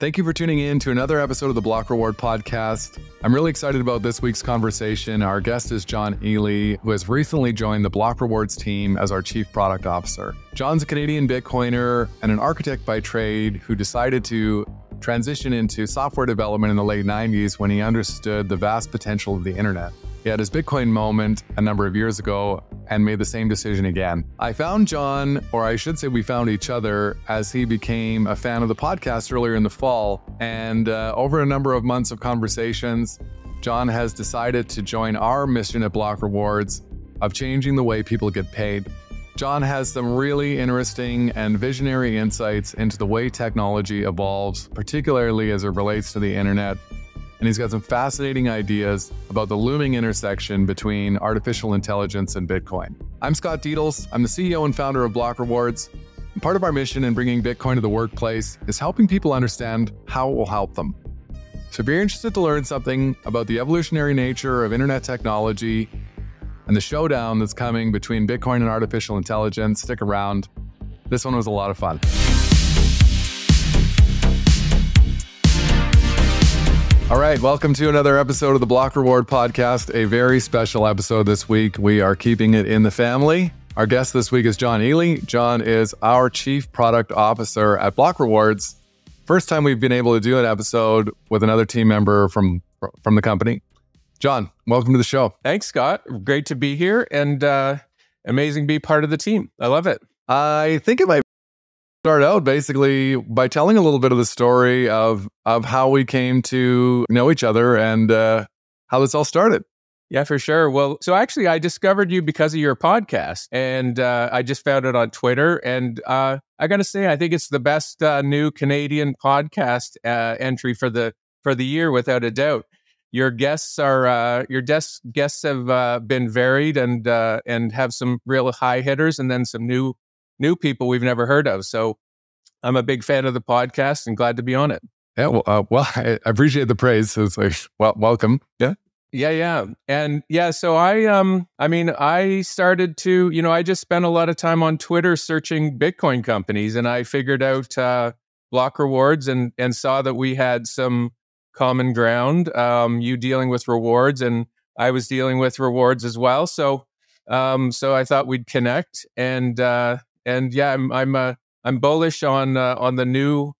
Thank you for tuning in to another episode of the Block Reward Podcast. I'm really excited about this week's conversation. Our guest is John Ely, who has recently joined the Block Rewards team as our Chief Product Officer. John's a Canadian Bitcoiner and an architect by trade who decided to transition into software development in the late 90s when he understood the vast potential of the internet. He had his Bitcoin moment a number of years ago and made the same decision again. I found John, or I should say we found each other, as he became a fan of the podcast earlier in the fall. And over a number of months of conversations, John has decided to join our mission at Block Rewards of changing the way people get paid. John has some really interesting and visionary insights into the way technology evolves, particularly as it relates to the internet. And he's got some fascinating ideas about the looming intersection between artificial intelligence and Bitcoin. I'm Scott Dedels. I'm the CEO and founder of Block Rewards. And part of our mission in bringing Bitcoin to the workplace is helping people understand how it will help them. So if you're interested to learn something about the evolutionary nature of internet technology and the showdown that's coming between Bitcoin and artificial intelligence, stick around. This one was a lot of fun. All right, welcome to another episode of the Block Reward Podcast, a very special episode this week. We are keeping it in the family. Our guest this week is John Ely. John is our Chief Product Officer at Block Rewards. First time we've been able to do an episode with another team member from the company. John, welcome to the show. Thanks, Scott. Great to be here and amazing to be part of the team. I love it. I think it might start out basically by telling a little bit of the story of how we came to know each other and how this all started. Yeah, for sure. Well, so actually I discovered you because of your podcast and I just found it on Twitter. And I got to say, I think it's the best new Canadian podcast entry for the year, without a doubt. Your guests have been varied and have some real high hitters and then some new people we've never heard of. So I'm a big fan of the podcast and glad to be on it. Yeah, well, I appreciate the praise. So it's like, well, welcome. Yeah. Yeah. And yeah, so I started to, I just spent a lot of time on Twitter searching Bitcoin companies, and I figured out Block Rewards and saw that we had some common ground, you dealing with rewards and I was dealing with rewards as well. So I thought we'd connect and yeah, I'm bullish on the new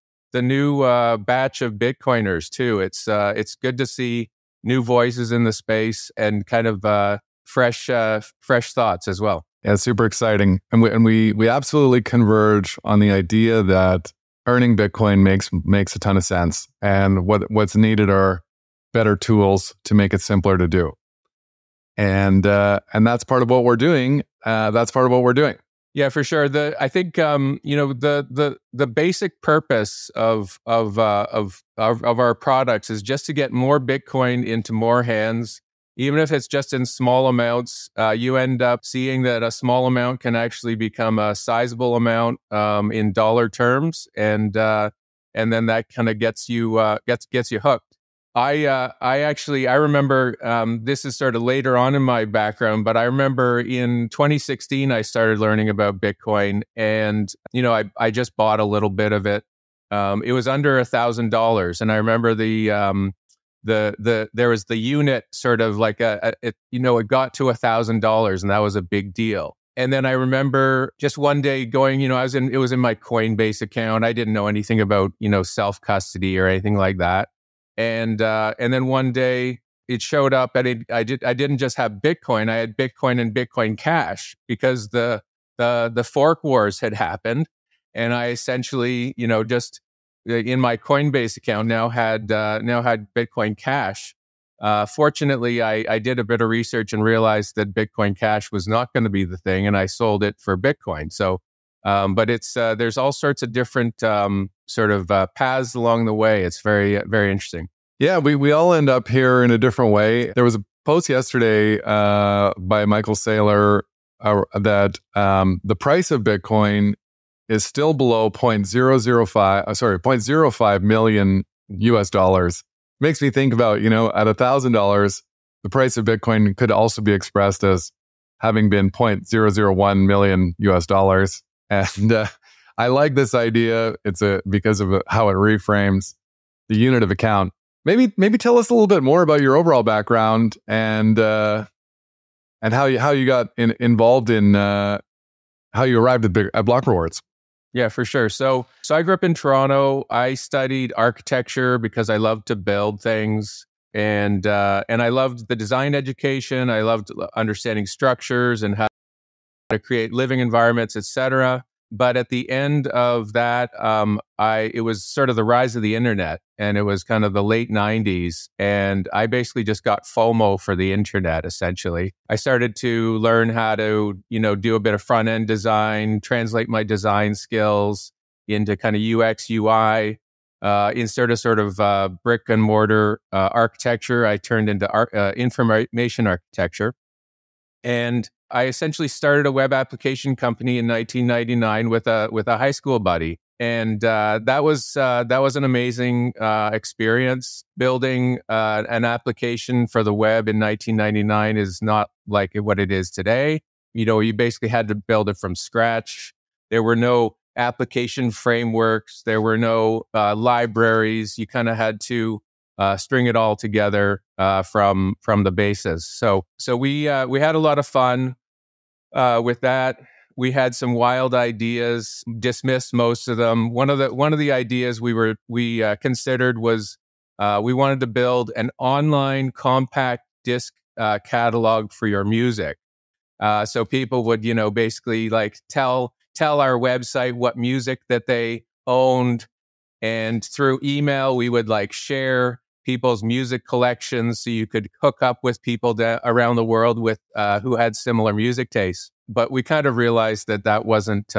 batch of Bitcoiners too. It's good to see new voices in the space and kind of fresh thoughts as well. Yeah, super exciting, and we absolutely converge on the idea that earning Bitcoin makes a ton of sense, and what's needed are better tools to make it simpler to do, and that's part of what we're doing. Yeah, for sure. I think the basic purpose of our products is just to get more Bitcoin into more hands, even if it's just in small amounts. You end up seeing that a small amount can actually become a sizable amount in dollar terms, and then that kind of gets you hooked. I remember, this is sort of later on in my background, but I remember in 2016, I started learning about Bitcoin and, I just bought a little bit of it. It was under $1,000. And I remember there was the unit sort of like it got to $1,000 and that was a big deal. And then I remember just one day going, it was in my Coinbase account. I didn't know anything about, self-custody or anything like that. And then one day it showed up and I didn't just have Bitcoin, I had Bitcoin and Bitcoin Cash because the fork wars had happened. And I essentially, just in my Coinbase account now had Bitcoin Cash. Fortunately, I did a bit of research and realized that Bitcoin Cash was not going to be the thing, and I sold it for Bitcoin. So, but it's there's all sorts of different paths along the way. It's very, very interesting. Yeah, we all end up here in a different way. There was a post yesterday by Michael Saylor that the price of Bitcoin is still below 0.05 million US dollars. Makes me think about, at $1,000, the price of Bitcoin could also be expressed as having been 0.001 million US dollars. And I like this idea. It's because of how it reframes the unit of account. Maybe tell us a little bit more about your overall background and how you got involved in how you arrived at Block Rewards. Yeah, for sure. So I grew up in Toronto. I studied architecture because I loved to build things, and I loved the design education. I loved understanding structures and how to create living environments, etc. But at the end of that, it was sort of the rise of the internet, and it was kind of the late 90s. And I basically just got FOMO for the internet, essentially. I started to learn how to, do a bit of front end design, translate my design skills into kind of UX, UI. Instead of sort of brick and mortar architecture, I turned into information architecture. And I essentially started a web application company in 1999 with a high school buddy, and that was an amazing experience. Building an application for the web in 1999 is not like what it is today. You basically had to build it from scratch. There were no application frameworks. There were no libraries. You kind of had to string it all together from the basis. So we had a lot of fun with that. We had some wild ideas, dismissed most of them. One of the ideas we considered was we wanted to build an online compact disc catalog for your music. So people would basically like tell our website what music that they owned, and through email we would like share people's music collections, so you could hook up with people around the world with who had similar music tastes. But we kind of realized that wasn't,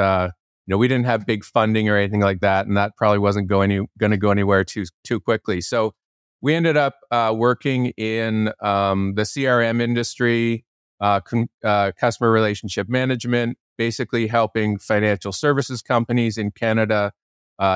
we didn't have big funding or anything like that, and that probably wasn't going to go anywhere too quickly. So we ended up working in the CRM industry, customer relationship management, basically helping financial services companies in Canada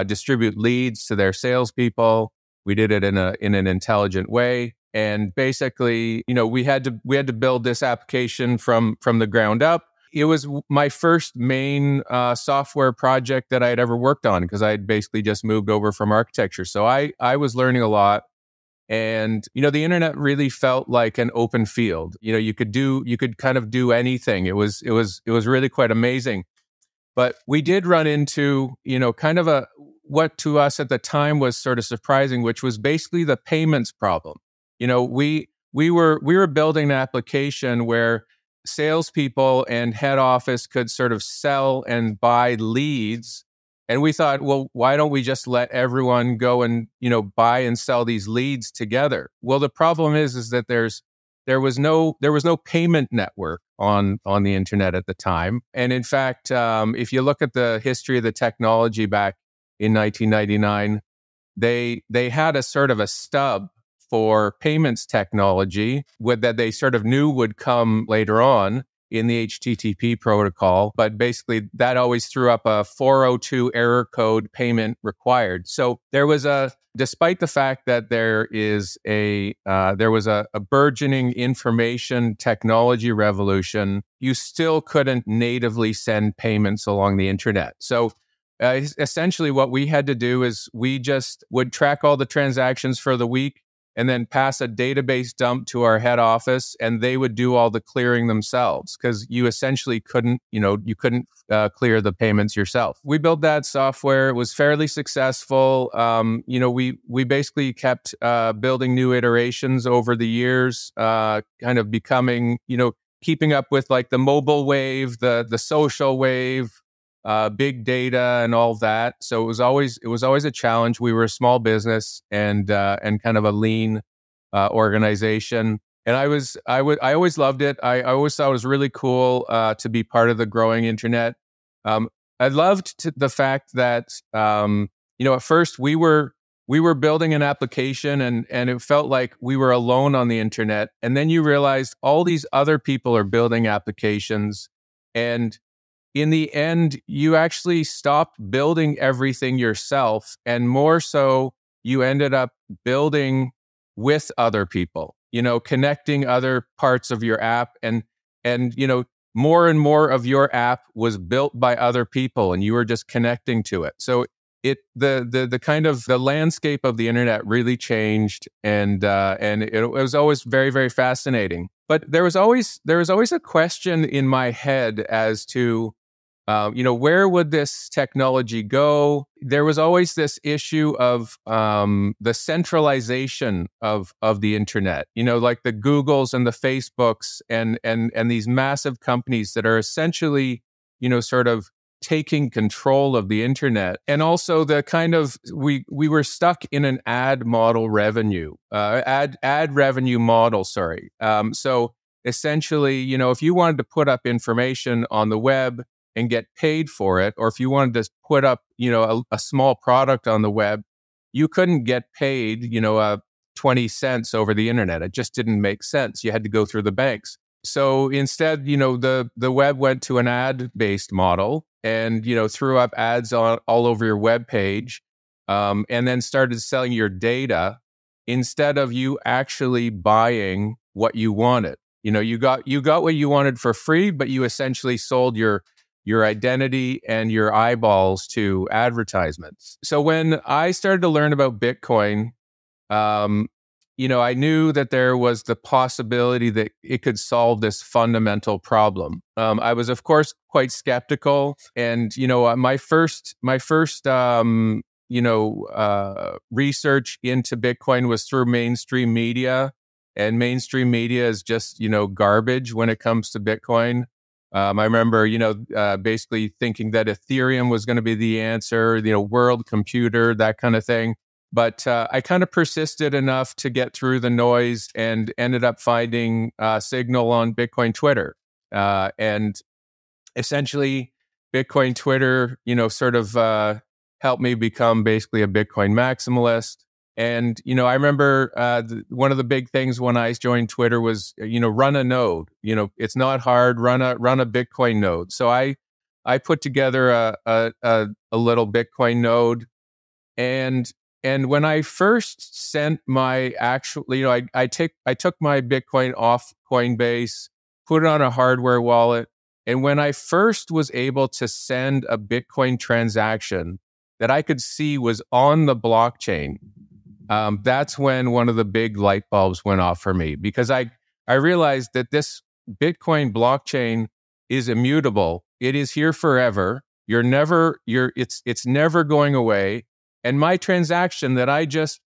distribute leads to their salespeople. We did it in an intelligent way, and basically, we had to build this application from the ground up. It was my first main software project that I had ever worked on, because I had basically just moved over from architecture. So I was learning a lot, and the internet really felt like an open field. You could kind of do anything. It was really quite amazing. But we did run into kind of what to us at the time was sort of surprising, which was basically the payments problem. We were building an application where salespeople and head office could sort of sell and buy leads, and we thought, well, why don't we just let everyone go and buy and sell these leads together? Well, the problem is that there was no payment network on the internet at the time, and in fact, if you look at the history of the technology back in 1999, they had a sort of a stub for payments technology that they sort of knew would come later on in the HTTP protocol. But basically, that always threw up a 402 error code payment required. So there was despite the fact that there was a burgeoning information technology revolution, you still couldn't natively send payments along the internet. So essentially what we had to do is we just would track all the transactions for the week and then pass a database dump to our head office, and they would do all the clearing themselves, because you essentially couldn't clear the payments yourself. We built that software. It was fairly successful. We basically kept building new iterations over the years, kind of becoming, keeping up with like the mobile wave, the social wave, big data and all that. So it was always a challenge. We were a small business and kind of a lean organization. And I always loved it. I always thought it was really cool to be part of the growing internet. I loved the fact that at first we were building an application and it felt like we were alone on the internet. And then you realized all these other people are building applications, and in the end, you actually stopped building everything yourself, and more so, you ended up building with other people, connecting other parts of your app, and more and more of your app was built by other people, and you were just connecting to it. So the kind of the landscape of the internet really changed, and it was always very, very fascinating. But there was always a question in my head as to where would this technology go? There was always this issue of the centralization of the internet. Like the Googles and the Facebooks and these massive companies that are essentially, sort of taking control of the internet. And also the kind of we were stuck in an ad revenue model. Sorry. So essentially, if you wanted to put up information on the web and get paid for it, or if you wanted to put up, a small product on the web, you couldn't get paid, 20 cents over the internet. It just didn't make sense. You had to go through the banks. So instead, the web went to an ad-based model and, threw up ads all over your web page, and then started selling your data instead of you actually buying what you wanted. You got what you wanted for free, but you essentially sold your identity and your eyeballs to advertisements. So when I started to learn about Bitcoin, I knew that there was the possibility that it could solve this fundamental problem. I was, of course, quite skeptical, and my first research into Bitcoin was through mainstream media, and mainstream media is just garbage when it comes to Bitcoin. I remember, basically thinking that Ethereum was going to be the answer, world computer, that kind of thing. But I kind of persisted enough to get through the noise and ended up finding Signal on Bitcoin Twitter. And essentially, Bitcoin Twitter, sort of helped me become basically a Bitcoin maximalist. And, I remember one of the big things when I joined Twitter was, run a node. It's not hard, run a Bitcoin node. So I put together a little Bitcoin node. And when I first sent my actual, I took my Bitcoin off Coinbase, put it on a hardware wallet. And when I first was able to send a Bitcoin transaction that I could see was on the blockchain, that's when one of the big light bulbs went off for me, because I realized that this Bitcoin blockchain is immutable. It is here forever. It's never going away. And my transaction that I just,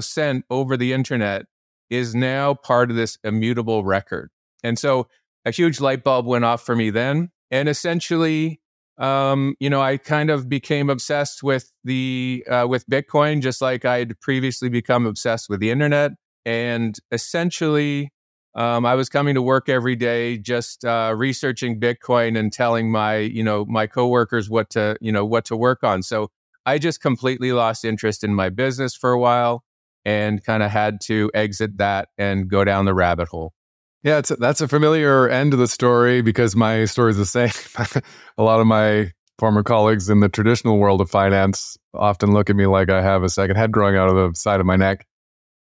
sent over the internet is now part of this immutable record. And so a huge light bulb went off for me then. And essentially, I kind of became obsessed with with Bitcoin, just like I'd previously become obsessed with the internet. And essentially, I was coming to work every day, just researching Bitcoin and telling my coworkers what to work on. So I just completely lost interest in my business for a while and kind of had to exit that and go down the rabbit hole. Yeah, that's a familiar end to the story, because my story is the same. A lot of my former colleagues in the traditional world of finance often look at me like I have a second head growing out of the side of my neck.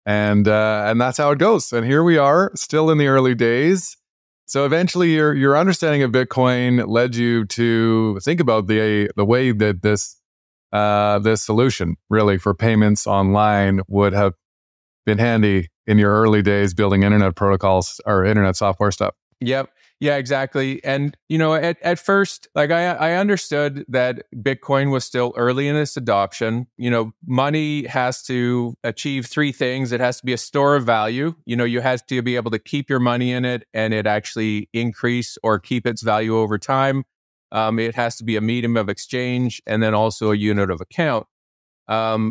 And that's how it goes. And here we are, still in the early days. So eventually your understanding of Bitcoin led you to think about the way that this solution really for payments online would have been handy in your early days building internet protocols or internet software stuff. Yep. Yeah, exactly. And, at first, like I understood that Bitcoin was still early in its adoption. Money has to achieve three things. It has to be a store of value. You have to be able to keep your money in it and it actually increase or keep its value over time. It has to be a medium of exchange and then also a unit of account.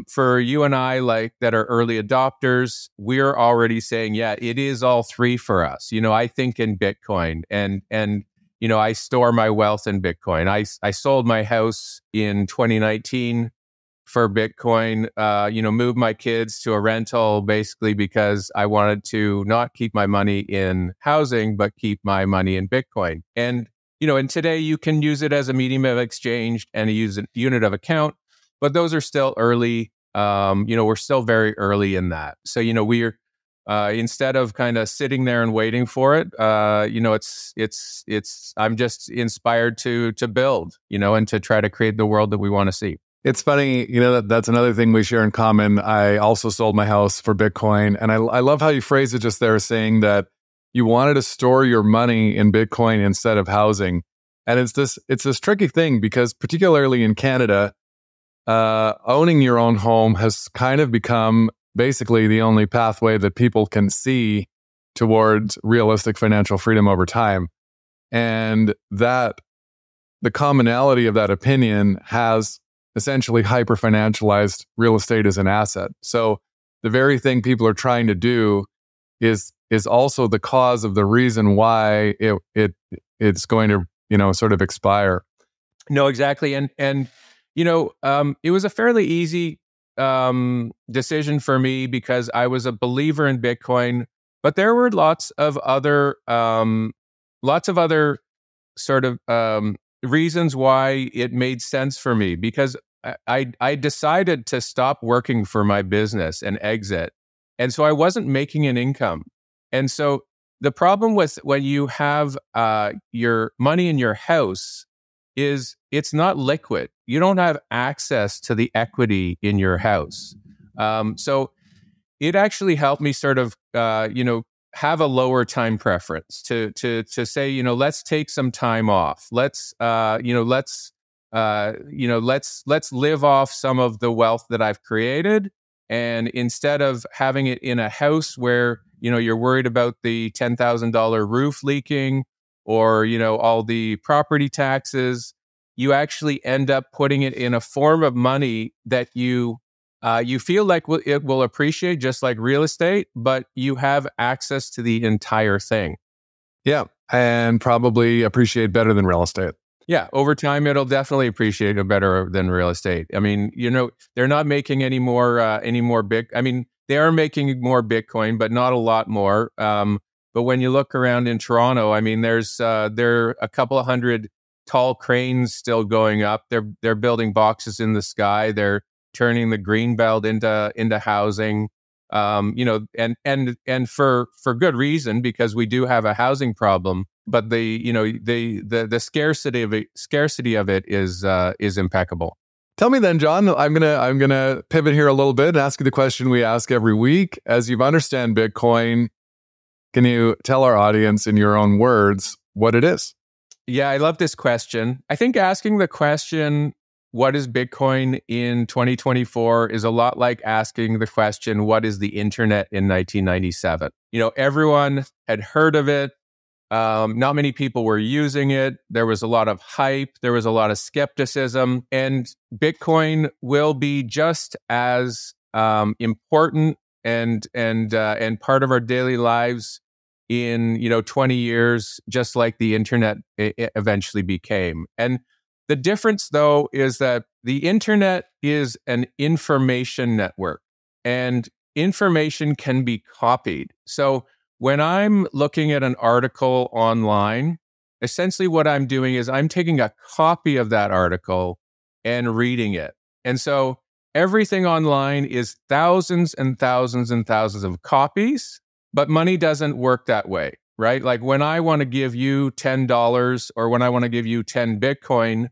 For you and I, like that are early adopters, we're already saying, yeah, it is all three for us. I think in Bitcoin and I store my wealth in Bitcoin. I sold my house in 2019 for Bitcoin, moved my kids to a rental basically because I wanted to not keep my money in housing, but keep my money in Bitcoin. And today you can use it as a medium of exchange and use a unit of account. But those are still early. We're still very early in that. So, we're instead of kind of sitting there and waiting for it, I'm just inspired to build, and to try to create the world that we want to see. It's funny, that's another thing we share in common. I also sold my house for Bitcoin. And I love how you phrase it just there, saying that you wanted to store your money in Bitcoin instead of housing. And it's this tricky thing because particularly in Canada, owning your own home has kind of become basically the only pathway that people can see towards realistic financial freedom over time. And that the commonality of that opinion has essentially hyper-financialized real estate as an asset. So the very thing people are trying to do is also the cause of the reason why it's going to sort of expire. No, exactly. And it was a fairly easy decision for me because I was a believer in Bitcoin, but there were lots of other sort of reasons why it made sense for me, because I decided to stop working for my business and exit. And so I wasn't making an income. And so the problem with when you have your money in your house is it's not liquid. You don't have access to the equity in your house. So it actually helped me sort of, have a lower time preference to say, let's take some time off. Let's live off some of the wealth that I've created. And instead of having it in a house where, you're worried about the $10,000 roof leaking or, all the property taxes, you actually end up putting it in a form of money that you feel like it will appreciate, just like real estate, but you have access to the entire thing. Yeah, and probably appreciate better than real estate. Yeah, over time, it'll definitely appreciate it better than real estate. I mean, they're not making any more they are making more Bitcoin, but not a lot more. But when you look around in Toronto, I mean, there are a couple of hundred tall cranes still going up. They're building boxes in the sky. They're turning the green belt into housing. And for good reason, because we do have a housing problem. But the scarcity of it is impeccable. Tell me then, John, I'm gonna pivot here a little bit and ask you the question we ask every week. As you understand Bitcoin, can you tell our audience in your own words what it is? Yeah, I love this question. I think asking the question, what is Bitcoin in 2024, is a lot like asking the question, what is the internet in 1997? Everyone had heard of it. Not many people were using it. There was a lot of hype. There was a lot of skepticism. And Bitcoin will be just as important and part of our daily lives in 20 years, just like the internet eventually became. And the difference, though, is that the internet is an information network, and information can be copied. So when I'm looking at an article online, essentially what I'm doing is I'm taking a copy of that article and reading it. And so everything online is thousands and thousands and thousands of copies, but money doesn't work that way, right? Like when I want to give you $10 or when I want to give you 10 Bitcoin,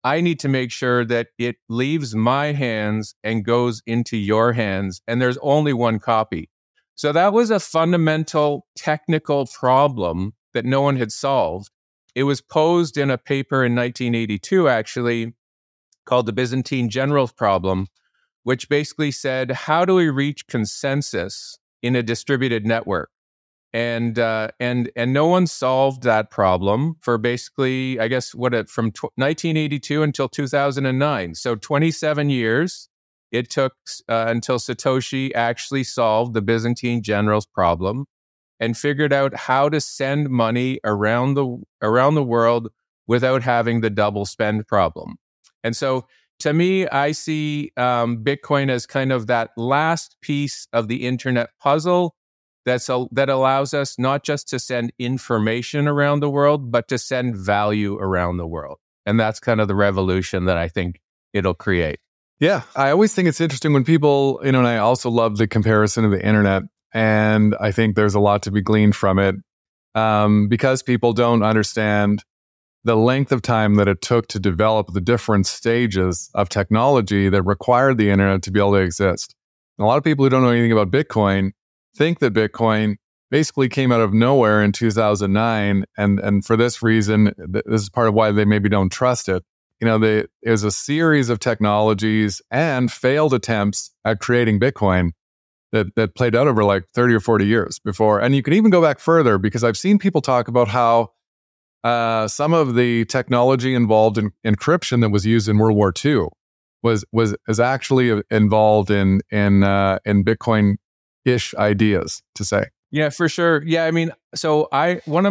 I need to make sure that it leaves my hands and goes into your hands, and there's only one copy. So that was a fundamental technical problem that no one had solved. It was posed in a paper in 1982, actually, called the Byzantine Generals Problem, which basically said, how do we reach consensus in a distributed network? And no one solved that problem for basically, I guess, from 1982 until 2009. So 27 years. It took until Satoshi actually solved the Byzantine Generals Problem and figured out how to send money around the world without having the double spend problem. And so, to me, I see Bitcoin as kind of that last piece of the internet puzzle that allows us not just to send information around the world, but to send value around the world. And that's kind of the revolution that I think it'll create. Yeah, I always think it's interesting when people, and I also love the comparison of the internet. And I think there's a lot to be gleaned from it because people don't understand the length of time that it took to develop the different stages of technology that required the internet to be able to exist. And a lot of people who don't know anything about Bitcoin think that Bitcoin basically came out of nowhere in 2009. And for this reason, this is part of why they maybe don't trust it. There's a series of technologies and failed attempts at creating Bitcoin that played out over like 30 or 40 years before. And you can even go back further, because I've seen people talk about how some of the technology involved in encryption that was used in World War II is actually involved in Bitcoin-ish ideas, to say. Yeah, for sure. Yeah, I mean, so one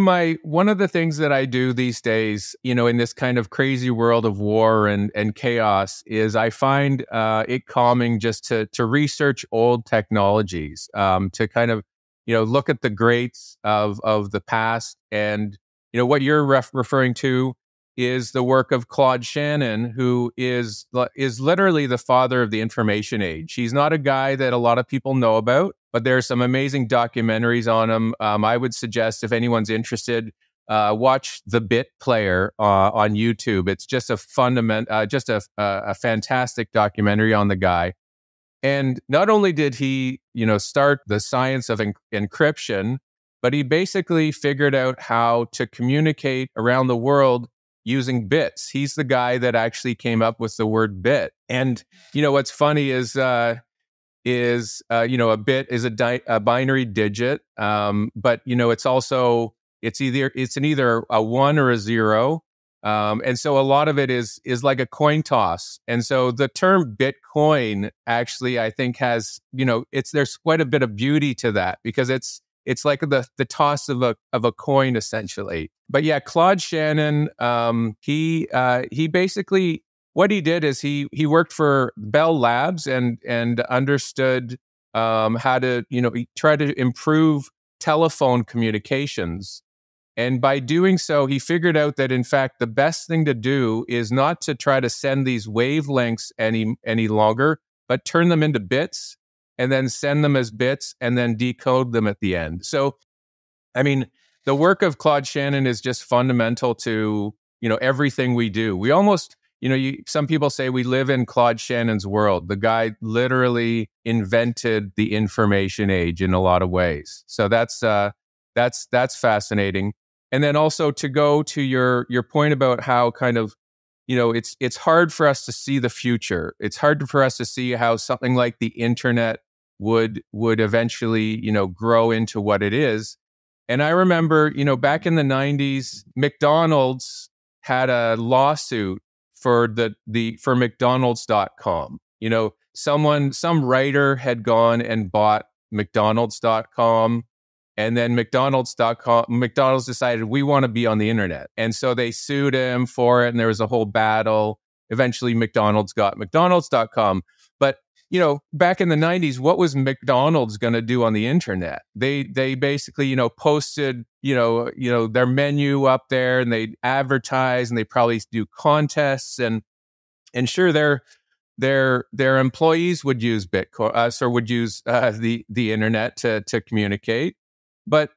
of the things that I do these days, in this kind of crazy world of war and chaos, is I find it calming just to research old technologies, to kind of look at the greats of the past. And what you're referring to is the work of Claude Shannon, who is literally the father of the information age. He's not a guy that a lot of people know about, but there are some amazing documentaries on him. I would suggest, if anyone's interested, watch The Bit Player on YouTube. It's just a fantastic documentary on the guy. And not only did he, start the science of encryption, but he basically figured out how to communicate around the world using bits. He's the guy that actually came up with the word bit. And what's funny is a bit is a binary digit, but it's either a 1 or a 0, and so a lot of it is like a coin toss. And so the term Bitcoin actually, I think, has there's quite a bit of beauty to that, because it's like the toss of a coin, essentially. But yeah, Claude Shannon, he basically, what he did is he worked for Bell Labs and understood how to try to improve telephone communications. And by doing so, he figured out that, in fact, the best thing to do is not to try to send these wavelengths any longer, but turn them into bits, and then send them as bits, and then decode them at the end. So, I mean, the work of Claude Shannon is just fundamental to, everything we do. We almost, some people say we live in Claude Shannon's world. The guy literally invented the information age in a lot of ways. So that's fascinating. And then also, to go to your point about how kind of, it's hard for us to see the future. It's hard for us to see how something like the internet would eventually, grow into what it is. And I remember, back in the 90s, McDonald's had a lawsuit for for McDonald's.com. Some writer had gone and bought McDonald's.com. And then McDonald's decided, we want to be on the internet. And so they sued him for it. And there was a whole battle. Eventually, McDonald's got McDonald's.com. But, back in the 90s, what was McDonald's going to do on the internet? They basically, posted, their menu up there, and they advertise, and they probably do contests. And sure, their employees would use Bitcoin, or would use the internet to communicate. But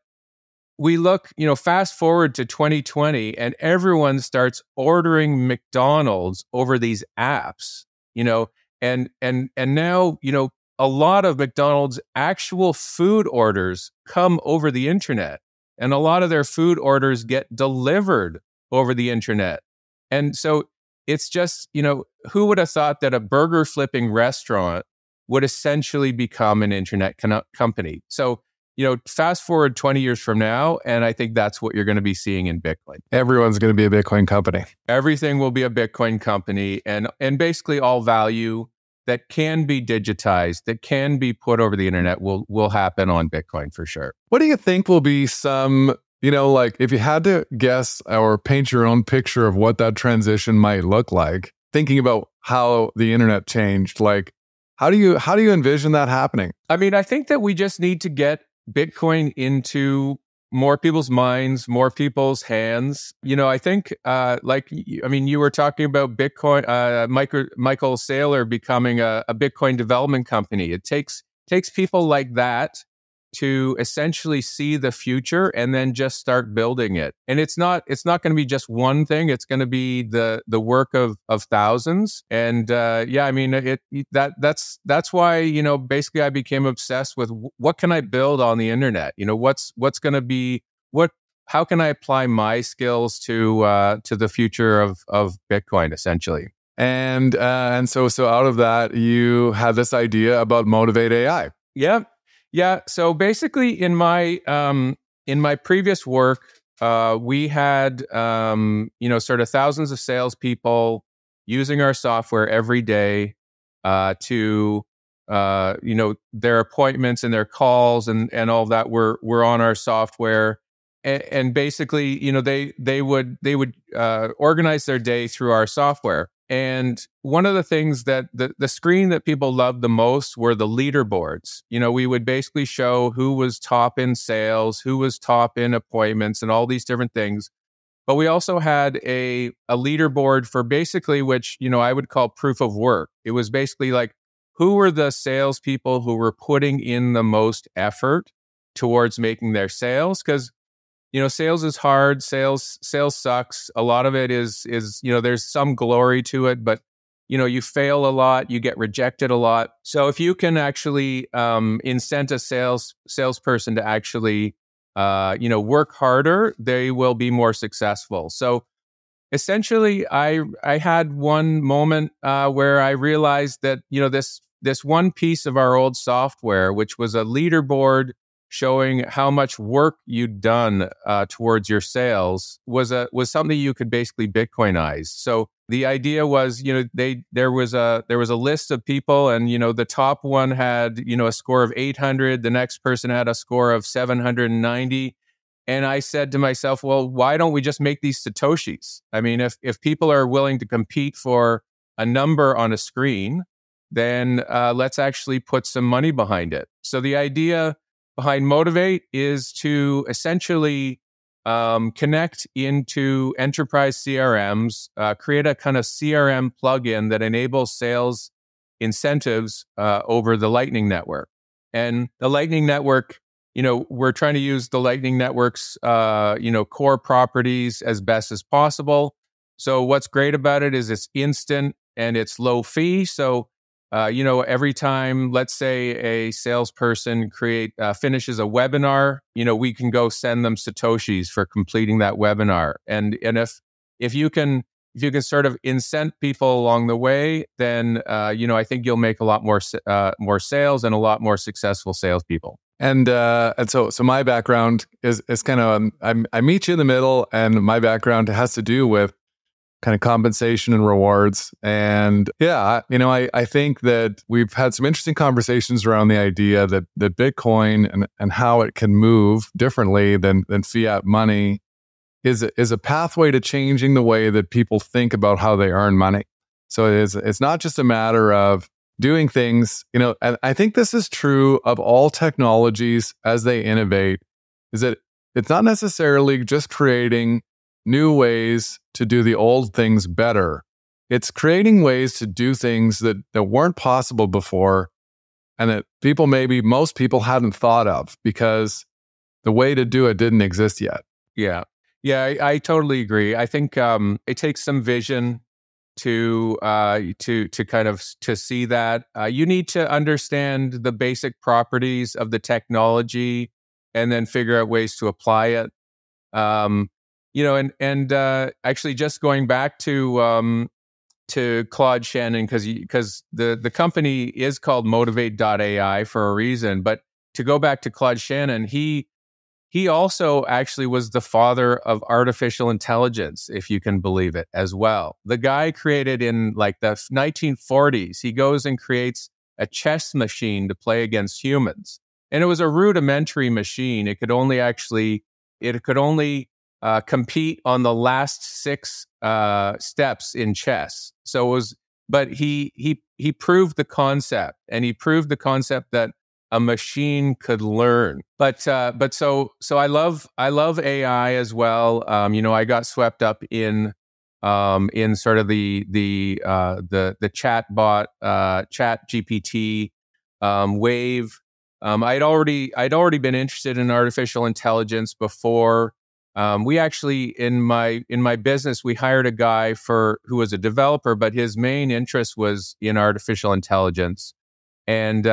we look, fast forward to 2020, and everyone starts ordering McDonald's over these apps, and now, a lot of McDonald's actual food orders come over the internet, and a lot of their food orders get delivered over the internet. And so it's just, who would have thought that a burger flipping restaurant would essentially become an internet company? So, fast forward 20 years from now, and I think that's what you're going to be seeing in Bitcoin. Everyone's going to be a Bitcoin company. Everything will be a Bitcoin company, and basically all value that can be digitized, that can be put over the internet will happen on Bitcoin for sure. What do you think will be some, if you had to guess or paint your own picture of what that transition might look like, thinking about how the internet changed, how do you envision that happening? I mean, I think that we just need to get Bitcoin into more people's minds, more people's hands. I think, you were talking about Bitcoin, Michael Saylor becoming a Bitcoin development company. It takes people like that to essentially see the future and then just start building it. And it's not going to be just one thing. It's going to be the work of thousands. And yeah, I mean, that's why, basically I became obsessed with what can I build on the internet? What's going to be how can I apply my skills to the future of Bitcoin, essentially? And so out of that, you had this idea about Motovate.ai. Yeah. So basically, in my previous work, we had sort of thousands of salespeople using our software every day to their appointments and their calls and all of that were on our software. And basically, they would organize their day through our software. And one of the things that the screen that people loved the most were the leaderboards. We would basically show who was top in sales, who was top in appointments, and all these different things. But we also had a leaderboard for basically, which I would call proof of work. It was basically like, who were the salespeople who were putting in the most effort towards making their sales? Because sales is hard. Sales sucks. A lot of it is there's some glory to it, but you fail a lot, you get rejected a lot. So if you can actually incent a salesperson to actually work harder, they will be more successful. So essentially, I had one moment where I realized that this one piece of our old software, which was a leaderboard showing how much work you'd done towards your sales, was something you could basically Bitcoinize. So the idea was, there was a list of people, and the top one had a score of 800, the next person had a score of 790, and I said to myself, well, why don't we just make these Satoshis? I mean, if people are willing to compete for a number on a screen, then let's actually put some money behind it. So the idea behind Motovate is to essentially connect into enterprise CRMs, create a kind of CRM plugin that enables sales incentives over the Lightning Network. And the Lightning Network, we're trying to use the Lightning Network's, core properties as best as possible. So what's great about it is it's instant and it's low fee. So every time, let's say a salesperson finishes a webinar, we can go send them Satoshis for completing that webinar. And if you can sort of incent people along the way, then I think you'll make a lot more sales and a lot more successful salespeople. And so my background is kind of I meet you in the middle, and my background has to do with kind of compensation and rewards. And yeah, I think that we've had some interesting conversations around the idea that Bitcoin and how it can move differently than fiat money is a pathway to changing the way that people think about how they earn money. So it's not just a matter of doing things, and I think this is true of all technologies as they innovate, is that it's not necessarily just creating new ways to do the old things better. It's creating ways to do things that weren't possible before, and that most people hadn't thought of because the way to do it didn't exist yet. Yeah, I totally agree. I think it takes some vision to kind of to see that. You need to understand the basic properties of the technology and then figure out ways to apply it. Actually, just going back to Claude Shannon, because the company is called Motovate.ai for a reason. But to go back to Claude Shannon, he also actually was the father of artificial intelligence, if you can believe it, as well. The guy created in like the 1940s. He goes and creates a chess machine to play against humans, and it was a rudimentary machine. It could only compete on the last 6 steps in chess. So it was, but he proved the concept, and he proved the concept that a machine could learn. But so I love AI as well. I got swept up in sort of the chat bot, chat GPT wave. I'd already been interested in artificial intelligence before. We actually, in my business, we hired a guy who was a developer, but his main interest was in artificial intelligence. And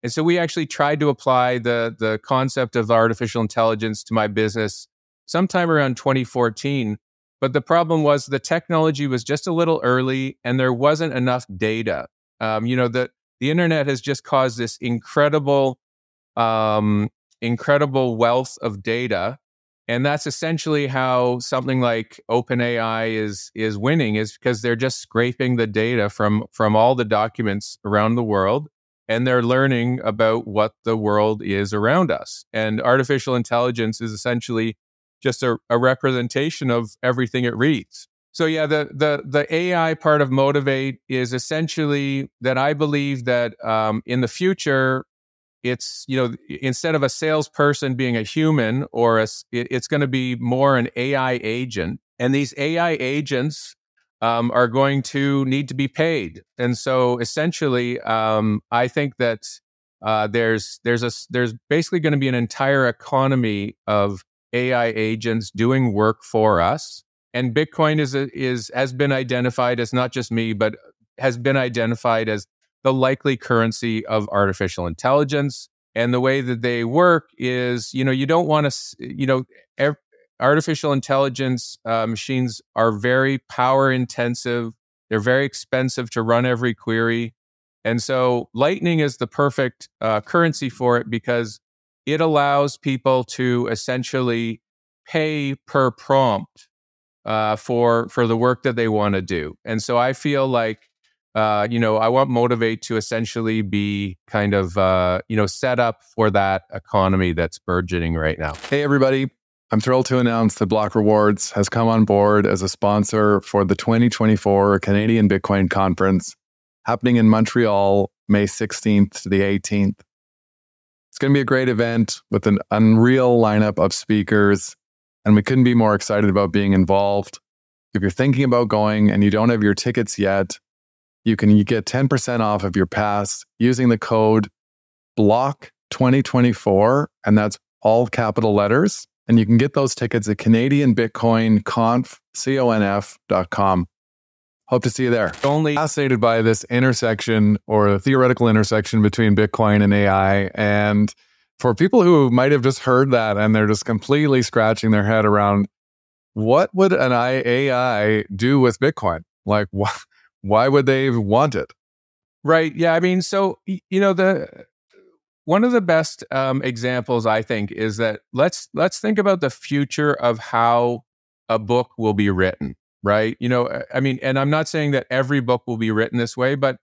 so we actually tried to apply the concept of artificial intelligence to my business sometime around 2014. But the problem was the technology was just a little early and there wasn't enough data. The internet has just caused this incredible wealth of data. And that's essentially how something like OpenAI is winning, is because they're just scraping the data from all the documents around the world, and they're learning about what the world is around us. And artificial intelligence is essentially just a representation of everything it reads. So yeah, the AI part of Motovate is essentially that I believe that in the future, it's, instead of a salesperson being a human, it's going to be more an AI agent. And these AI agents are going to need to be paid. And so essentially, I think that there's basically going to be an entire economy of AI agents doing work for us. And Bitcoin has been identified as, not just me, but has been identified as the likely currency of artificial intelligence. And the way that they work is, you don't want to, artificial intelligence machines are very power intensive. They're very expensive to run every query. And so Lightning is the perfect currency for it, because it allows people to essentially pay per prompt for the work that they want to do. And so I feel like, I want Motovate to essentially be kind of, set up for that economy that's burgeoning right now. Hey, everybody. I'm thrilled to announce that Block Rewards has come on board as a sponsor for the 2024 Canadian Bitcoin Conference, happening in Montreal, May 16th to the 18th. It's going to be a great event with an unreal lineup of speakers, and we couldn't be more excited about being involved. If you're thinking about going and you don't have your tickets yet, you get 10% off of your pass using the code BLOCK2024, and that's all capital letters. And you can get those tickets at CanadianBitcoinConf.com. Hope to see you there. Only fascinated by this intersection, or the theoretical intersection, between Bitcoin and AI. And for people who might have just heard that and they're just completely scratching their head around, what would an AI do with Bitcoin? Like, why would they want it? Right. Yeah. I mean, so, one of the best examples, I think, is that let's think about the future of how a book will be written, right? And I'm not saying that every book will be written this way, but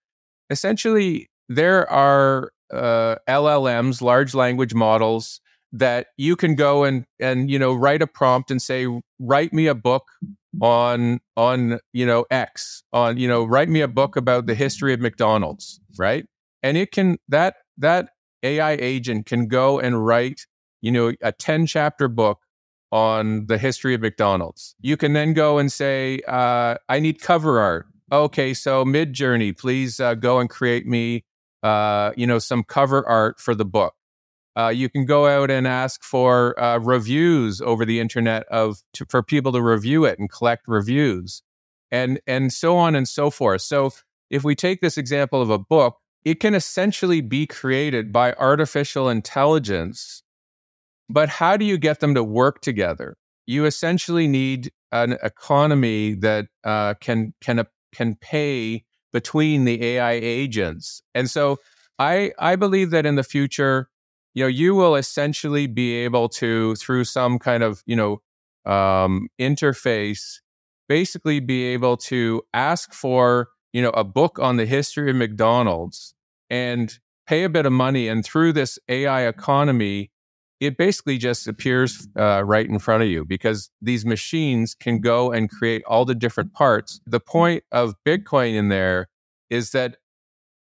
essentially there are LLMs, large language models, that you can go and write a prompt and say, write me a book on X, write me a book about the history of McDonald's, right? And it can, that AI agent can go and write, a 10-chapter book on the history of McDonald's. You can then go and say, I need cover art. Okay, so Mid-Journey, please go and create me, some cover art for the book. You can go out and ask for reviews over the internet for people to review it and collect reviews, and so on and so forth. So if we take this example of a book, it can essentially be created by artificial intelligence. But how do you get them to work together? You essentially need an economy that can pay between the AI agents. And so I believe that in the future, you will essentially be able to, through some kind of, interface, basically be able to ask for, a book on the history of McDonald's and pay a bit of money. And through this AI economy, it basically just appears right in front of you, because these machines can go and create all the different parts. The point of Bitcoin in there is that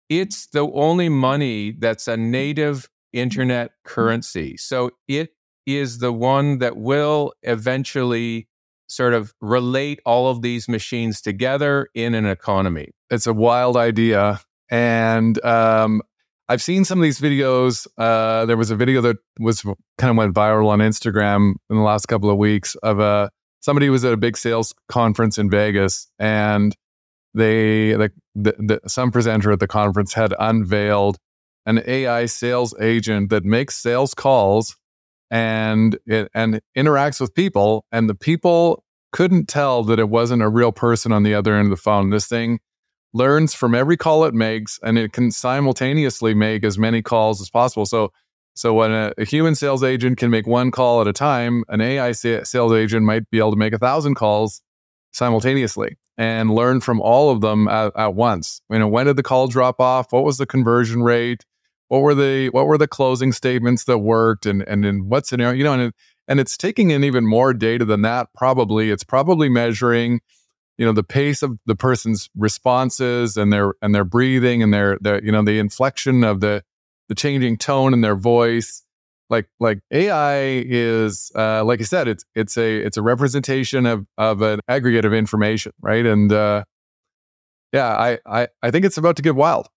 it's the only money that's a native internet currency. So it is the one that will eventually sort of relate all of these machines together in an economy. It's a wild idea. And I I've seen some of these videos. There was a video that was kind of went viral on Instagram in the last couple of weeks of somebody who was at a big sales conference in Vegas, and some presenter at the conference had unveiled an AI sales agent that makes sales calls and interacts with people, and the people couldn't tell that it wasn't a real person on the other end of the phone. This thing learns from every call it makes, and it can simultaneously make as many calls as possible. So when a human sales agent can make one call at a time, an AI sales agent might be able to make 1,000 calls simultaneously and learn from all of them at once. When did the call drop off? What was the conversion rate? What were the closing statements that worked? And in what scenario? And it's taking in even more data than that. It's probably measuring the pace of the person's responses and their breathing and their the inflection of the changing tone in their voice. Like AI is like you said, it's a representation of an aggregate of information, right? And I think it's about to get wild.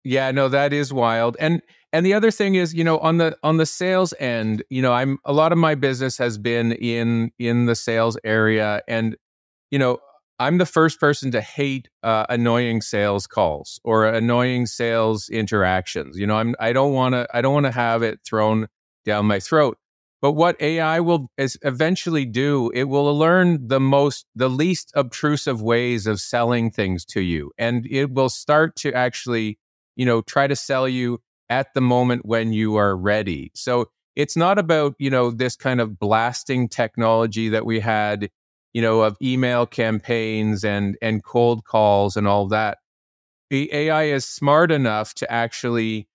Yeah, no, that is wild. And the other thing is, on the sales end, a lot of my business has been in the sales area, and I'm the first person to hate annoying sales calls or annoying sales interactions. I don't want to have it thrown down my throat. But what AI will eventually do, it will learn the least obtrusive ways of selling things to you, and it will start to actually, try to sell you at the moment when you are ready. So it's not about, this kind of blasting technology that we had, of email campaigns and cold calls and all that. The AI is smart enough to actually,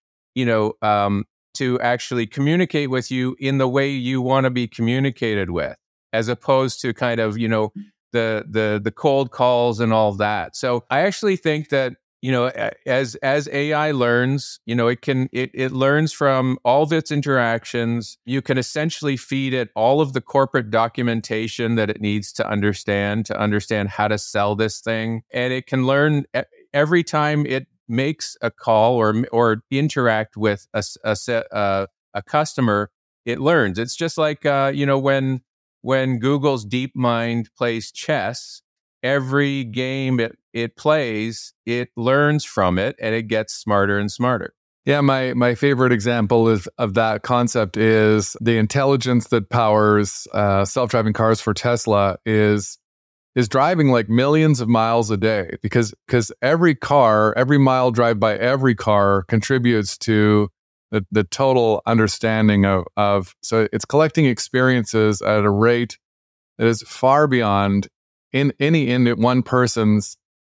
communicate with you in the way you want to be communicated with, as opposed to kind of, the cold calls and all that. So I actually think that, as AI learns, it learns from all of its interactions. You can essentially feed it all of the corporate documentation that it needs to understand how to sell this thing. And it can learn every time it makes a call or interact with a customer. It learns. It's just like, when Google's DeepMind plays chess, every game it plays, it learns from it, and it gets smarter and smarter. Yeah, my favorite example of that concept is the intelligence that powers self-driving cars for Tesla is driving like millions of miles a day, because every mile drive by every car contributes to the total understanding of so it's collecting experiences at a rate that is far beyond in one person's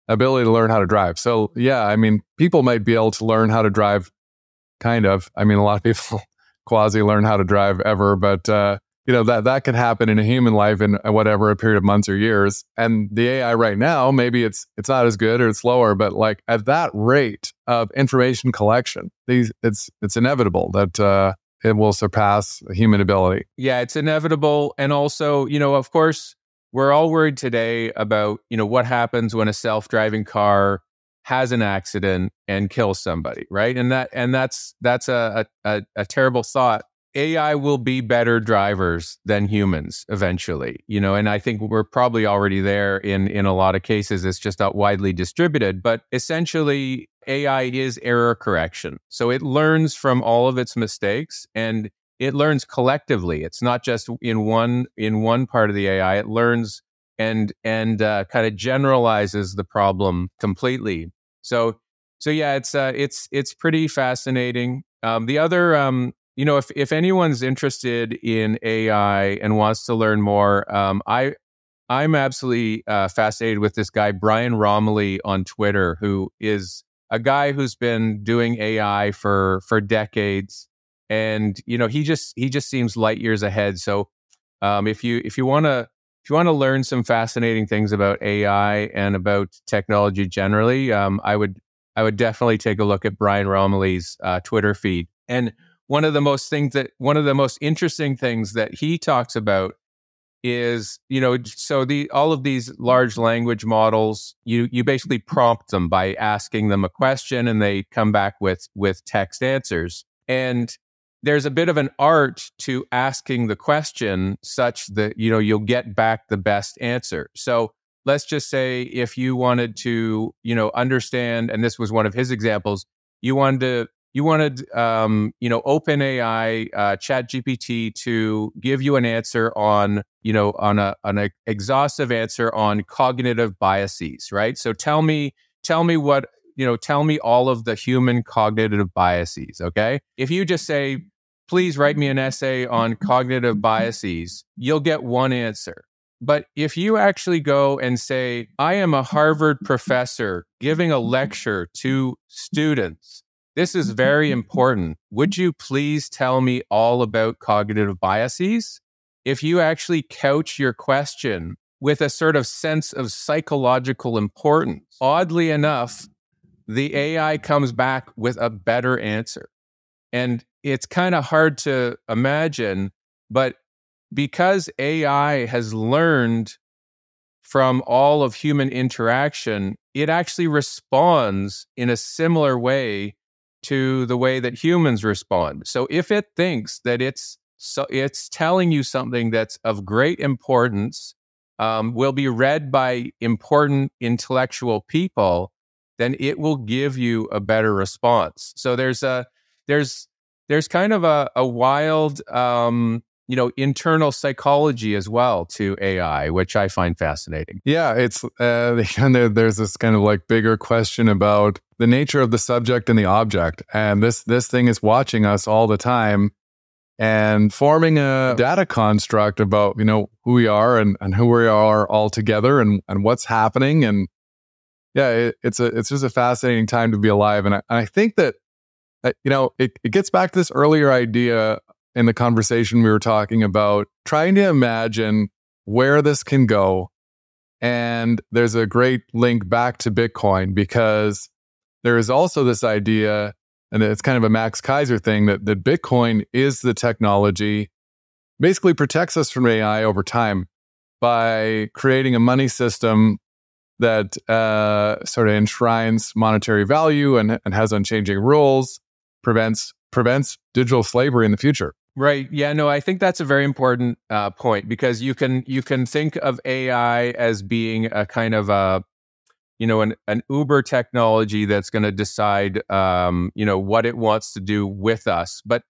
ability to learn how to drive. So yeah, people might be able to learn how to drive, kind of. A lot of people quasi learn how to drive ever, but that can happen in a human life in whatever a period of months or years. And the AI right now, maybe it's not as good or it's slower, but like at that rate of information collection, it's inevitable that it will surpass human ability. Yeah, it's inevitable. And also, of course, we're all worried today about, what happens when a self-driving car has an accident and kills somebody, right? And that's a terrible thought. AI will be better drivers than humans eventually, and I think we're probably already there in a lot of cases. It's just not widely distributed, but essentially AI is error correction. So it learns from all of its mistakes, and it learns collectively. It's not just in one part of the AI. It learns and kind of generalizes the problem completely. So yeah, it's pretty fascinating. The other, if anyone's interested in AI and wants to learn more, I'm absolutely fascinated with this guy Brian Romilly on Twitter, who is a guy who's been doing AI for decades. And he just seems light years ahead. So if you want to learn some fascinating things about AI and about technology generally, I would definitely take a look at Brian Romilly's Twitter feed. And one of the most interesting things that he talks about is, so all of these large language models, you basically prompt them by asking them a question, and they come back with text answers. And there's a bit of an art to asking the question such that, you'll get back the best answer. So let's just say if you wanted to, understand, and this was one of his examples, you wanted OpenAI, ChatGPT to give you an answer on an exhaustive answer on cognitive biases, right? So tell me all of the human cognitive biases, okay? If you just say, please write me an essay on cognitive biases, you'll get one answer. But if you actually go and say, I am a Harvard professor giving a lecture to students, this is very important. Would you please tell me all about cognitive biases? If you actually couch your question with a sort of sense of psychological importance, oddly enough, the AI comes back with a better answer. And it's kind of hard to imagine, but because AI has learned from all of human interaction, it actually responds in a similar way to the way that humans respond. So if it thinks that it's telling you something that's of great importance, will be read by important intellectual people, then it will give you a better response. So there's kind of a wild internal psychology as well to AI, which I find fascinating. Yeah, it's there's this kind of like bigger question about the nature of the subject and the object, and this thing is watching us all the time and forming a data construct about who we are and who we are all together and what's happening. And yeah, it's just a fascinating time to be alive. And I think that it gets back to this earlier idea in the conversation we were talking about, trying to imagine where this can go. And there's a great link back to Bitcoin, because there is also this idea, and it's kind of a Max Kaiser thing, that Bitcoin is the technology, basically protects us from AI over time by creating a money system that sort of enshrines monetary value and has unchanging rules, prevents digital slavery in the future. Right. Yeah, no, I think that's a very important point, because you can think of AI as being a kind of an Uber technology that's going to decide what it wants to do with us. But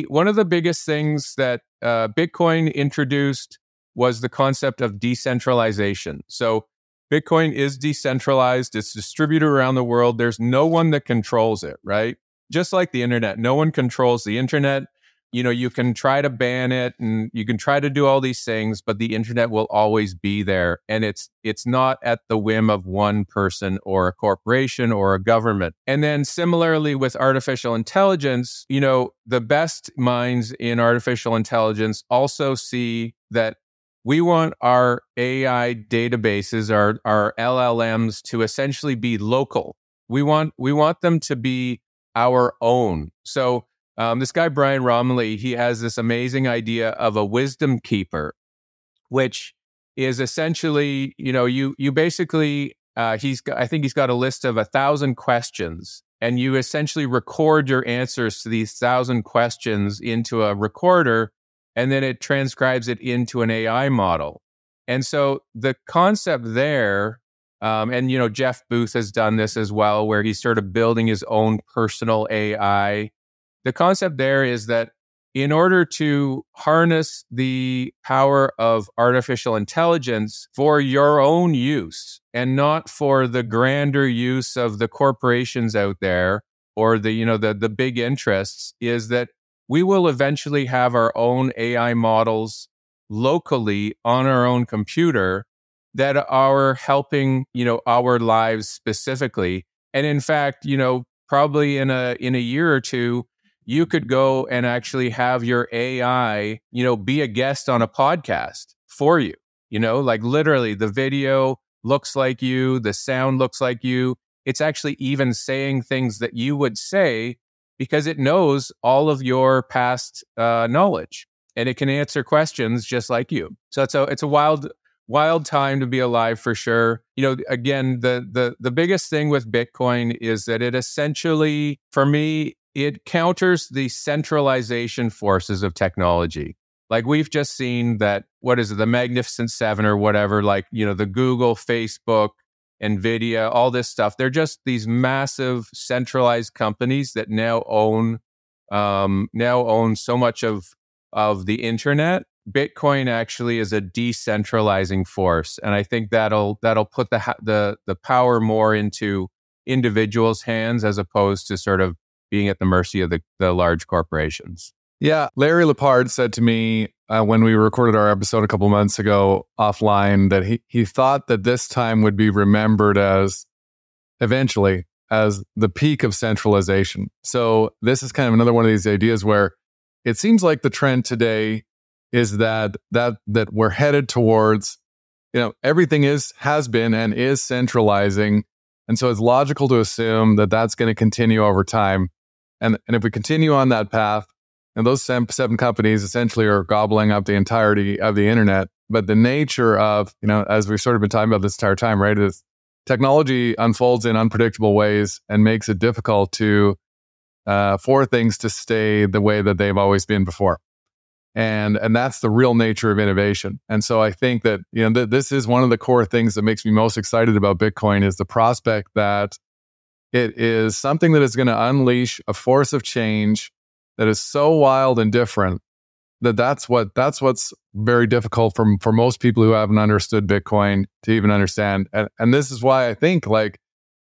one of the biggest things that Bitcoin introduced was the concept of decentralization. So Bitcoin is decentralized. It's distributed around the world. There's no one that controls it, right? Just like the internet, no one controls the internet. You can try to ban it and you can try to do all these things, but the internet will always be there. And it's not at the whim of one person or a corporation or a government. And then similarly with artificial intelligence, the best minds in artificial intelligence also see that we want our AI databases, our LLMs, to essentially be local. We want them to be our own. So this guy, Brian Romilly, he has this amazing idea of a wisdom keeper, which is essentially, you basically, I think he's got a list of 1,000 questions, and you essentially record your answers to these 1,000 questions into a recorder, and then it transcribes it into an AI model. And so the concept there, and Jeff Booth has done this as well, where he's sort of building his own personal AI. The concept there is that in order to harness the power of artificial intelligence for your own use and not for the grander use of the corporations out there or the big interests, is that we will eventually have our own AI models locally on our own computer that are helping, our lives specifically. And in fact, probably in a year or two, you could go and actually have your AI, be a guest on a podcast for you. Like literally the video looks like you, the sound looks like you. It's actually even saying things that you would say because it knows all of your past knowledge. and it can answer questions just like you. So it's a wild time to be alive for sure. Again, the biggest thing with Bitcoin is that it essentially, for me, it counters the centralization forces of technology. Like we've just seen that, what is it, the Magnificent Seven or whatever, like, the Google, Facebook, NVIDIA, all this stuff. They're just these massive centralized companies that now own so much of the internet. Bitcoin actually is a decentralizing force, and I think that'll put the power more into individuals' hands as opposed to sort of being at the mercy of the large corporations. Yeah, Larry Lepard said to me when we recorded our episode a couple months ago offline that he thought that this time would be remembered eventually as the peak of centralization. So this is kind of another one of these ideas where it seems like the trend today is that we're headed towards, everything has been and is centralizing. And so it's logical to assume that that's going to continue over time. And if we continue on that path, and those seven companies essentially are gobbling up the entirety of the internet. But the nature of, as we've sort of been talking about this entire time, right, is technology unfolds in unpredictable ways and makes it difficult for things to stay the way that they've always been before. And that's the real nature of innovation. And so I think that, this is one of the core things that makes me most excited about Bitcoin is the prospect that it is something that is going to unleash a force of change that is so wild and different that's what's very difficult for most people who haven't understood Bitcoin to even understand. And this is why I think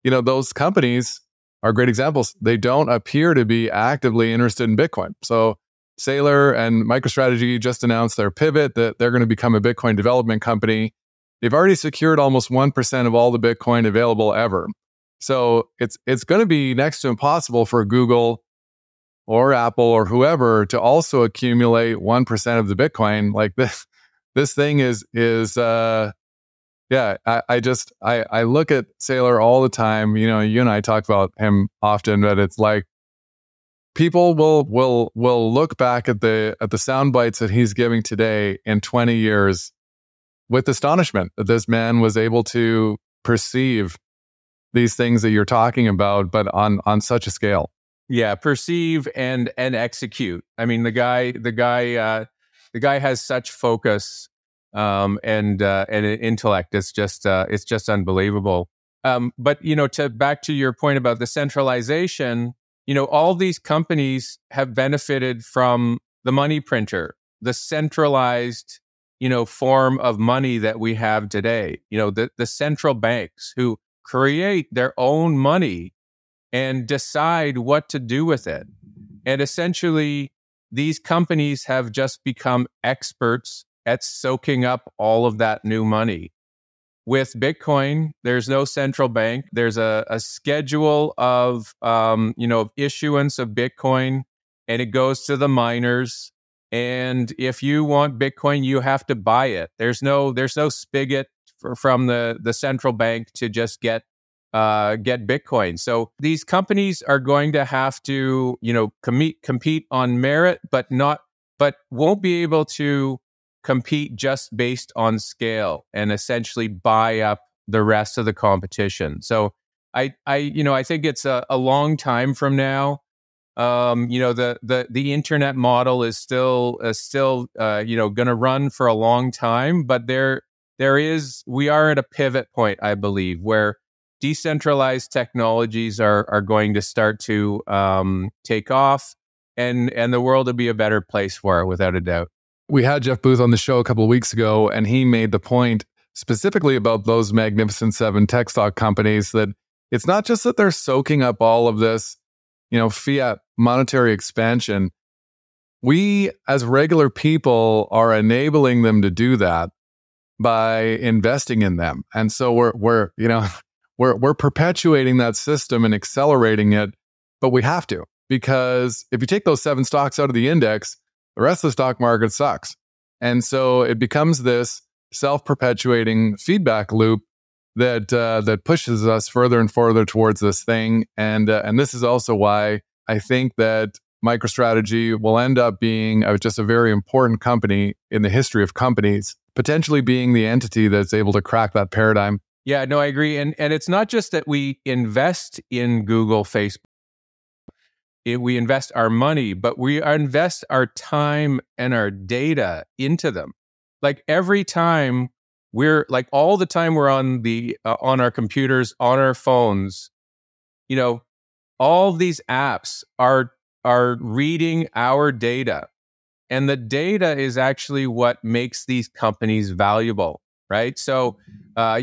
those companies are great examples. They don't appear to be actively interested in Bitcoin. So Saylor and MicroStrategy just announced their pivot that they're going to become a Bitcoin development company. They've already secured almost 1% of all the Bitcoin available ever. So it's going to be next to impossible for Google or Apple or whoever to also accumulate 1% of the Bitcoin. Like this thing is I look at Saylor all the time. You and I talk about him often, but it's like people will look back at the sound bites that he's giving today in 20 years with astonishment that this man was able to perceive these things that you're talking about, but on such a scale. Yeah, perceive and execute. I mean, the guy has such focus and intellect. It's just unbelievable. But back to your point about the centralization, all these companies have benefited from the money printer, the centralized form of money that we have today. The central banks who create their own money and decide what to do with it. And essentially, these companies have just become experts at soaking up all of that new money. With Bitcoin, there's no central bank. There's a schedule of issuance of Bitcoin, and it goes to the miners. And if you want Bitcoin, you have to buy it. There's no spigot from the central bank to just get Bitcoin. So these companies are going to have to, compete on merit, but won't be able to compete just based on scale and essentially buy up the rest of the competition. So I think it's a long time from now. The internet model is still going to run for a long time, but we are at a pivot point, I believe, where decentralized technologies are going to start to take off, and the world will be a better place for it, without a doubt. We had Jeff Booth on the show a couple of weeks ago, and he made the point specifically about those Magnificent Seven tech stock companies that it's not just that they're soaking up all of this, fiat monetary expansion. We, as regular people, are enabling them to do that by investing in them, and so we're perpetuating that system and accelerating it, but we have to, because if you take those 7 stocks out of the index, the rest of the stock market sucks. And so it becomes this self-perpetuating feedback loop that pushes us further and further towards this thing. And this is also why I think that MicroStrategy will end up being just a very important company in the history of companies, potentially being the entity that's able to crack that paradigm. Yeah, no, I agree. And it's not just that we invest in Google, Facebook, we invest our money, but we invest our time and our data into them. Like every time all the time we're on on our computers, on our phones, all these apps are reading our data, and the data is actually what makes these companies valuable, right? So, I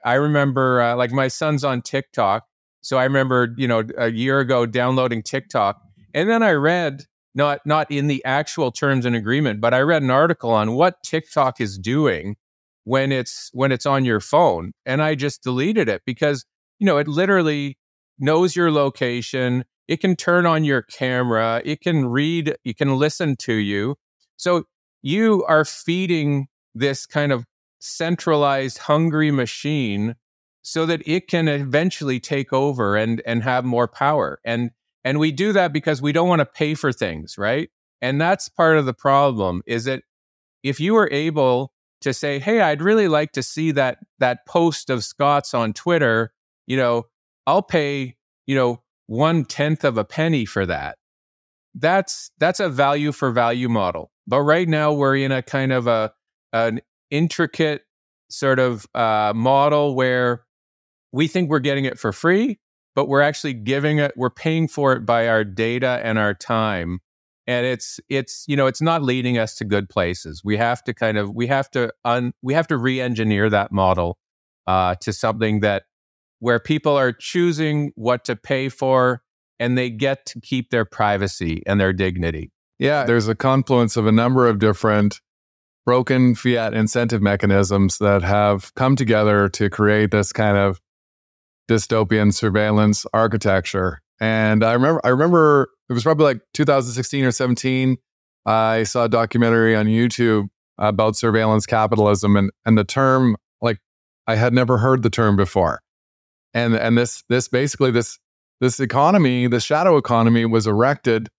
remember like my son's on TikTok. So I remember, a year ago downloading TikTok, and then I read not in the actual terms and agreement, but I read an article on what TikTok is doing when it's on your phone, and I just deleted it because it literally knows your location. It can turn on your camera. It can read. It can listen to you. So you are feeding this kind of centralized, hungry machine so that it can eventually take over and have more power. And we do that because we don't want to pay for things, right? And that's part of the problem, is that if you were able to say, hey, I'd really like to see that post of Scott's on Twitter, I'll pay, 1/10 of a penny for that. That's a value for value model. But right now we're in a kind of an intricate sort of model where we think we're getting it for free, but we're actually we're paying for it by our data and our time. And it's not leading us to good places. We have to re-engineer that model to something where people are choosing what to pay for, and they get to keep their privacy and their dignity. Yeah, there's a confluence of a number of different broken fiat incentive mechanisms that have come together to create this kind of dystopian surveillance architecture. And I remember it was probably like 2016 or 17. I saw a documentary on YouTube about surveillance capitalism, and the term, like, I had never heard the term before. And this basically this economy, the shadow economy, was erected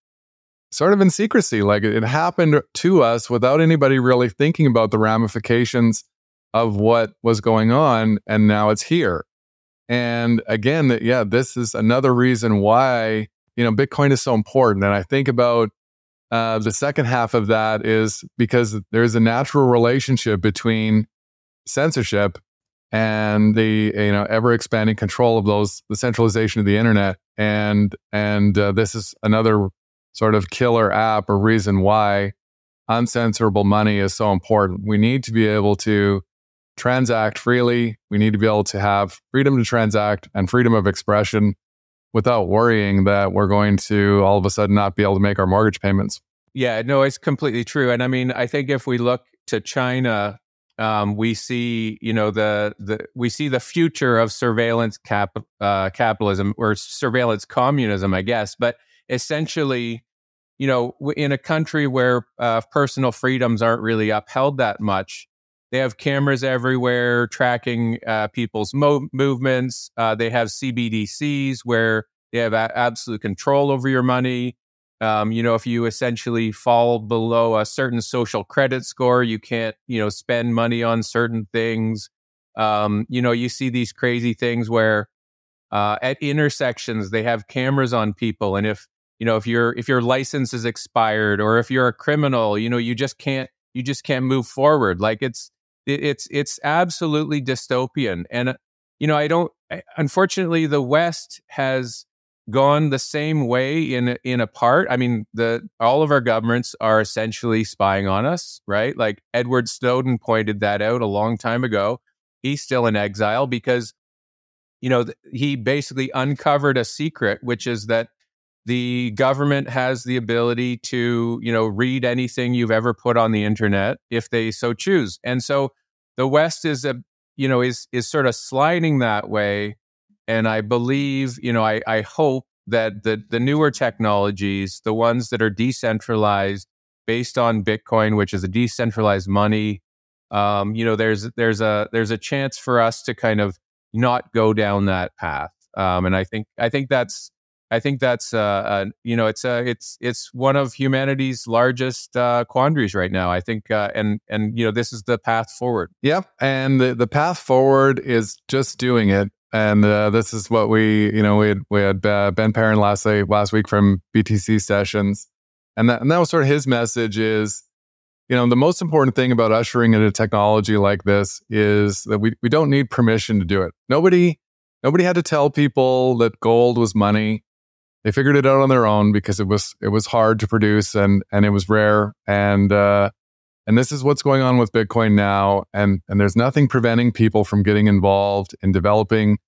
sort of in secrecy. Like it happened to us without anybody really thinking about the ramifications of what was going on, and now it's here. And again, this is another reason why Bitcoin is so important. And I think about the second half of that is because there's a natural relationship between censorship and the ever expanding control of the centralization of the internet, and this is another sort of killer app or reason why uncensorable money is so important. We need to be able to transact freely. We need to be able to have freedom to transact and freedom of expression without worrying that we're going to all of a sudden not be able to make our mortgage payments. Yeah, no, it's completely true. And I mean, I think if we look to China, we see, we see the future of surveillance capitalism, or surveillance communism, I guess. But essentially, in a country where personal freedoms aren't really upheld that much, they have cameras everywhere tracking people's movements. They have CBDCs where they have absolute control over your money. If you essentially fall below a certain social credit score, you can't, spend money on certain things. You see these crazy things where at intersections, they have cameras on people. And if your license is expired, or if you're a criminal, you just can't move forward. Like it's absolutely dystopian. And, unfortunately, the West has gone the same way in a part. I mean, all of our governments are essentially spying on us, right? Like Edward Snowden pointed that out a long time ago. He's still in exile because, he basically uncovered a secret, which is that the government has the ability to, read anything you've ever put on the internet if they so choose. And so the West is sort of sliding that way. And I believe, I hope that the newer technologies, the ones that are decentralized based on Bitcoin, which is a decentralized money, there's a chance for us to kind of not go down that path. And I think that's I think that's it's one of humanity's largest quandaries right now. I think, and this is the path forward. Yep, and the path forward is just doing it. And this is what we had Ben Perrin last week from BTC Sessions, and that was sort of his message is, the most important thing about ushering into technology like this is that we don't need permission to do it. Nobody had to tell people that gold was money. They figured it out on their own because it was hard to produce and it was rare. And this is what's going on with Bitcoin now. And there's nothing preventing people from getting involved in developing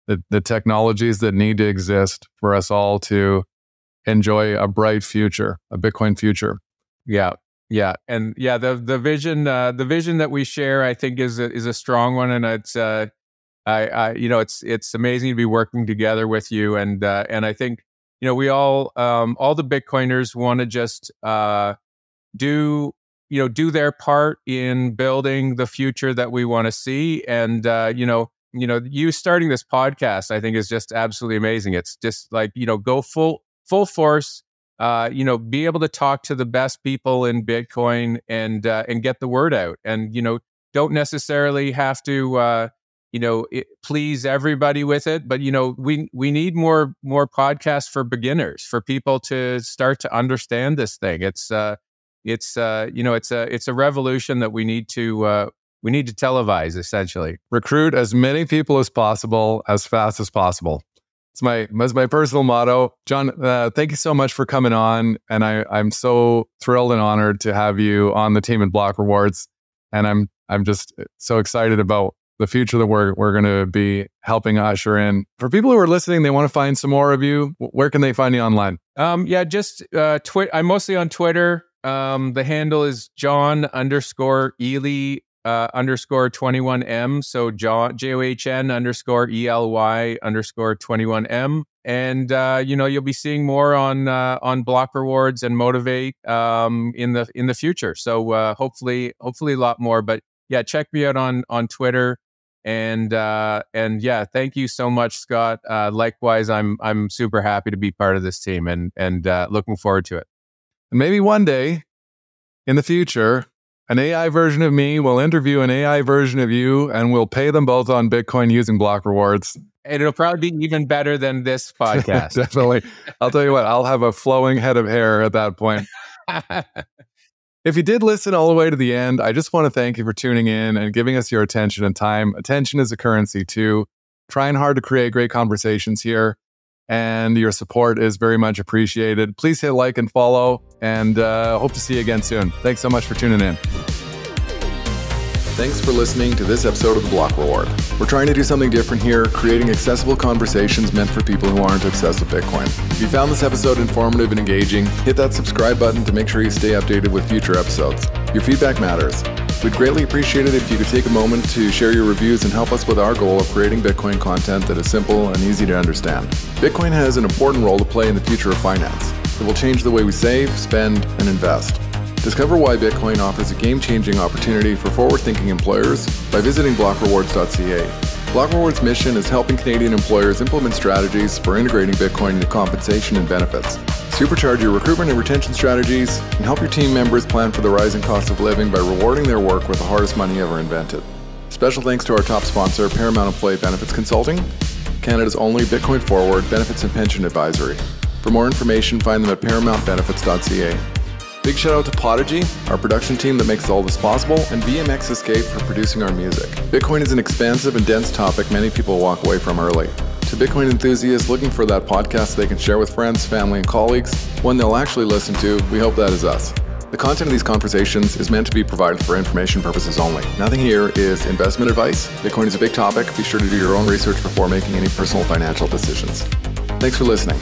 the technologies that need to exist for us all to enjoy a bright future, a Bitcoin future. Yeah. And the vision that we share, I think is a strong one. And it's, it's amazing to be working together with you. And I think, we all the Bitcoiners want to just do their part in building the future that we want to see. And you starting this podcast, I think, is just absolutely amazing. It's just like, go full force. Be able to talk to the best people in Bitcoin and get the word out. And don't necessarily have to please everybody with it, but we need more podcasts for beginners, for people to start to understand this thing. It's a revolution that we need to televise, essentially. Recruit as many people as possible, as fast as possible. It's my personal motto. John, thank you so much for coming on, and I'm so thrilled and honored to have you on the team at Block Rewards, and I'm just so excited about the future that we're going to be helping usher in. For people who are listening, they want to find some more of you. Where can they find you online? Just I'm mostly on Twitter. The handle is John_Ely _21M. So John JOHN_ELY_21M. And you'll be seeing more on Block Rewards and Motovate in the future. So hopefully a lot more. But yeah, check me out on Twitter. And thank you so much, Scott. Likewise, I'm super happy to be part of this team and looking forward to it. And maybe one day in the future, an AI version of me will interview an AI version of you, and we'll pay them both on Bitcoin using Block Rewards. And it'll probably be even better than this podcast. Definitely. I'll tell you what, I'll have a flowing head of hair at that point. If you did listen all the way to the end, I just want to thank you for tuning in and giving us your attention and time. Attention is a currency too. Trying hard to create great conversations here, and your support is very much appreciated. Please hit like and follow, and hope to see you again soon. Thanks so much for tuning in. Thanks for listening to this episode of The Block Reward. We're trying to do something different here, creating accessible conversations meant for people who aren't obsessed with Bitcoin. If you found this episode informative and engaging, hit that subscribe button to make sure you stay updated with future episodes. Your feedback matters. We'd greatly appreciate it if you could take a moment to share your reviews and help us with our goal of creating Bitcoin content that is simple and easy to understand. Bitcoin has an important role to play in the future of finance. It will change the way we save, spend, and invest. Discover why Bitcoin offers a game-changing opportunity for forward-thinking employers by visiting blockrewards.ca. Block Rewards' mission is helping Canadian employers implement strategies for integrating Bitcoin into compensation and benefits, supercharge your recruitment and retention strategies, and help your team members plan for the rising cost of living by rewarding their work with the hardest money ever invented. Special thanks to our top sponsor, Paramount Employee Benefits Consulting, Canada's only Bitcoin-forward benefits and pension advisory. For more information, find them at paramountbenefits.ca. Big shout out to Podigy, our production team that makes all this possible, and BMX Escape for producing our music. Bitcoin is an expansive and dense topic many people walk away from early. To Bitcoin enthusiasts looking for that podcast they can share with friends, family, and colleagues, one they'll actually listen to, we hope that is us. The content of these conversations is meant to be provided for information purposes only. Nothing here is investment advice. Bitcoin is a big topic. Be sure to do your own research before making any personal financial decisions. Thanks for listening.